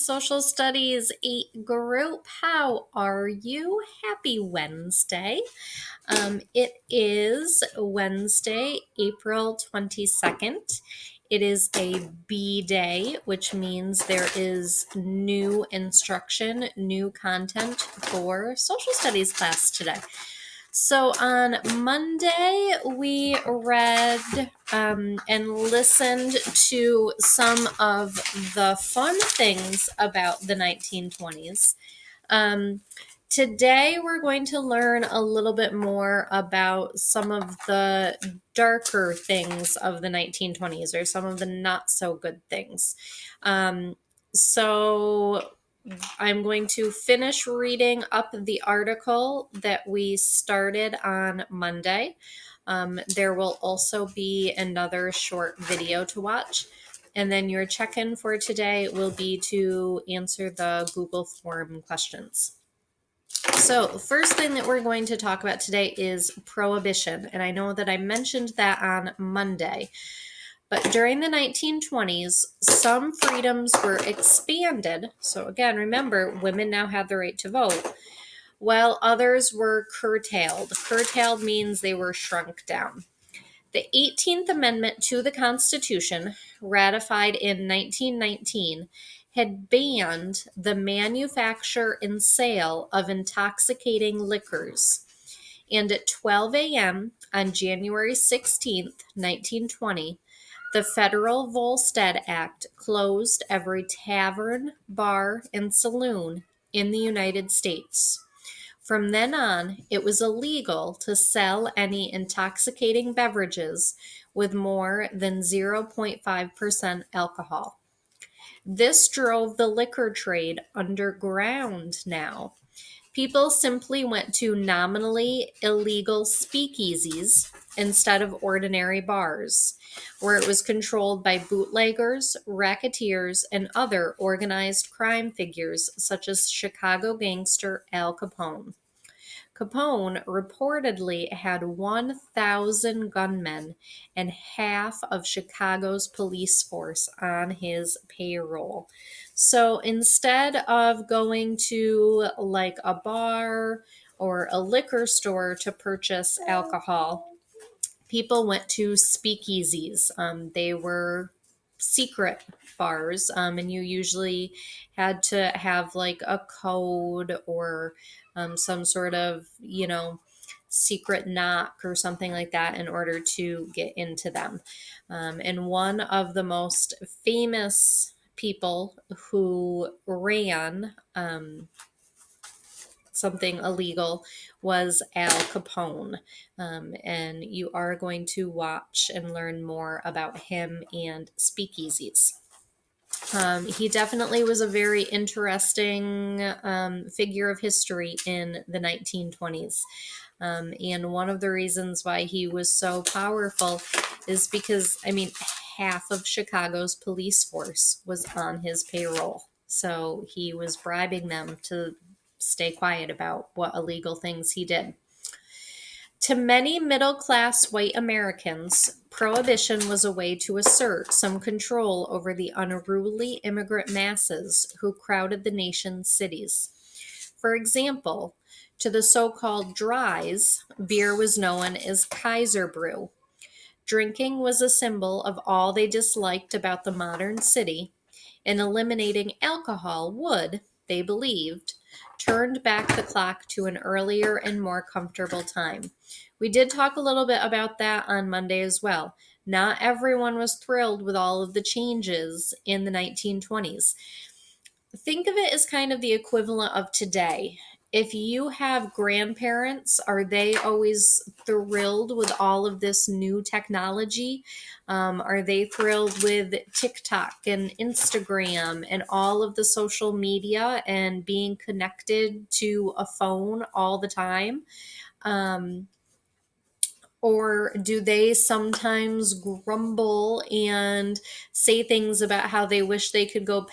Social Studies 8 group. How are you? Happy Wednesday. It is Wednesday, April 22nd. It is a B day, which means there is new instruction, new content for social studies class today. So on Monday, we read and listened to some of the fun things about the 1920s. Today, we're going to learn a little bit more about some of the darker things of the 1920s, or some of the not so good things. So I'm going to finish reading up the article that we started on Monday. There will also be another short video to watch. And then your check-in for today will be to answer the Google form questions. So, first thing that we're going to talk about today is prohibition. And I know that I mentioned that on Monday. But during the 1920s, some freedoms were expanded. So, again, remember, women now had the right to vote, while others were curtailed. Curtailed means they were shrunk down. The 18th Amendment to the Constitution, ratified in 1919, had banned the manufacture and sale of intoxicating liquors. And at 12 a.m. on January 16th, 1920, the Federal Volstead Act closed every tavern, bar, and saloon in the United States. From then on, it was illegal to sell any intoxicating beverages with more than 0.5% alcohol. This drove the liquor trade underground now. People simply went to nominally illegal speakeasies instead of ordinary bars, where it was controlled by bootleggers, racketeers, and other organized crime figures such as Chicago gangster Al Capone. Capone reportedly had 1,000 gunmen and half of Chicago's police force on his payroll. So instead of going to like a bar or a liquor store to purchase alcohol, people went to speakeasies. They were secret bars, and you usually had to have like a code or some sort of, secret knock or something like that in order to get into them. And one of the most famous people who ran something illegal was Al Capone. And you are going to watch and learn more about him and speakeasies. He definitely was a very interesting figure of history in the 1920s. And one of the reasons why he was so powerful is because, half of Chicago's police force was on his payroll. So he was bribing them to stay quiet about what illegal things he did. To many middle-class white Americans, prohibition was a way to assert some control over the unruly immigrant masses who crowded the nation's cities. For example, to the so-called dries, beer was known as Kaiser brew. Drinking was a symbol of all they disliked about the modern city, and eliminating alcohol would, they believed, turn back the clock to an earlier and more comfortable time. We did talk a little bit about that on Monday as well. Not everyone was thrilled with all of the changes in the 1920s. Think of it as kind of the equivalent of today. If you have grandparents, are they always thrilled with all of this new technology? Are they thrilled with TikTok and Instagram and all of the social media and being connected to a phone all the time? Or do they sometimes grumble and say things about how they wish they could go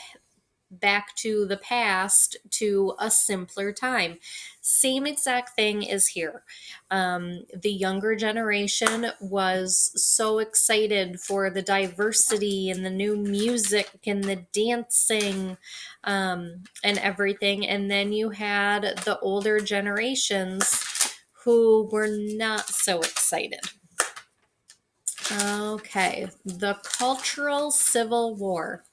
back to the past to a simpler time. Same exact thing is here. The younger generation was so excited for the diversity and the new music and the dancing and everything. And then you had the older generations who were not so excited. Okay, the Cultural Civil War.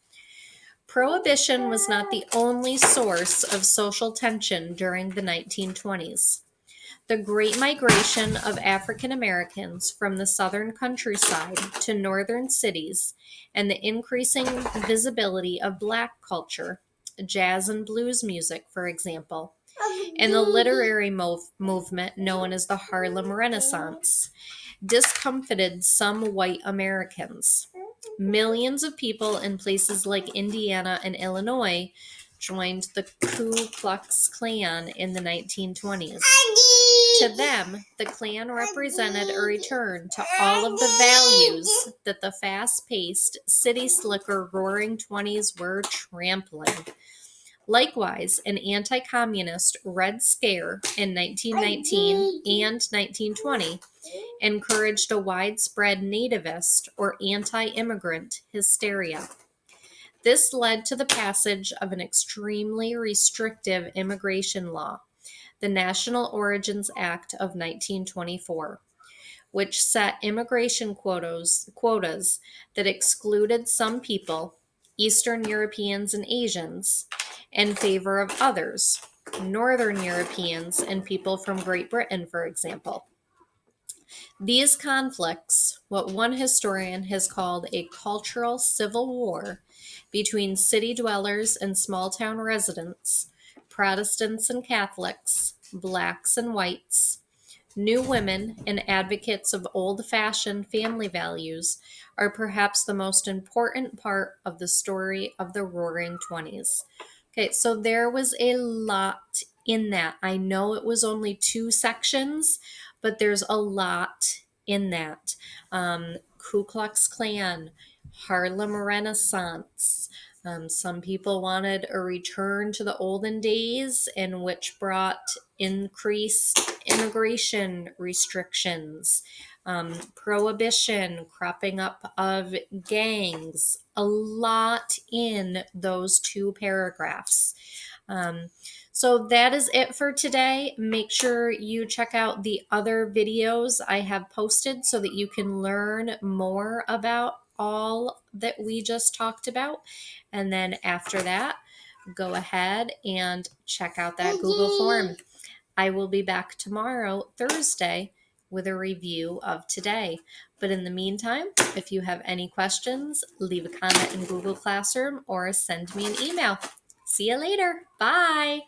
Prohibition was not the only source of social tension during the 1920s. The Great Migration of African Americans from the southern countryside to northern cities and the increasing visibility of Black culture, jazz and blues music, for example, and the literary movement known as the Harlem Renaissance, discomfited some white Americans. Millions of people in places like Indiana and Illinois joined the Ku Klux Klan in the 1920s. To them, the Klan represented a return to all of the values that the fast-paced, city-slicker Roaring Twenties were trampling. Likewise, an anti-communist Red Scare in 1919 and 1920 encouraged a widespread nativist or anti-immigrant hysteria. This led to the passage of an extremely restrictive immigration law, the National Origins Act of 1924, which set immigration quotas that excluded some people, Eastern Europeans and Asians, in favor of others, Northern Europeans and people from Great Britain, for example. These conflicts, what one historian has called a cultural civil war between city dwellers and small town residents, Protestants and Catholics, blacks and whites, new women, and advocates of old-fashioned family values, are perhaps the most important part of the story of the Roaring Twenties. Okay, so there was a lot in that. I know it was only 2 sections, but there's a lot in that. Ku Klux Klan, Harlem Renaissance. Some people wanted a return to the olden days, in which brought increased immigration restrictions, prohibition, cropping up of gangs, a lot in those 2 paragraphs. So that is it for today. Make sure you check out the other videos I have posted so that you can learn more about all that we just talked about. And then after that, go ahead and check out that Google form. I will be back tomorrow, Thursday, with a review of today. But in the meantime, if you have any questions, leave a comment in Google Classroom or send me an email. See you later. Bye.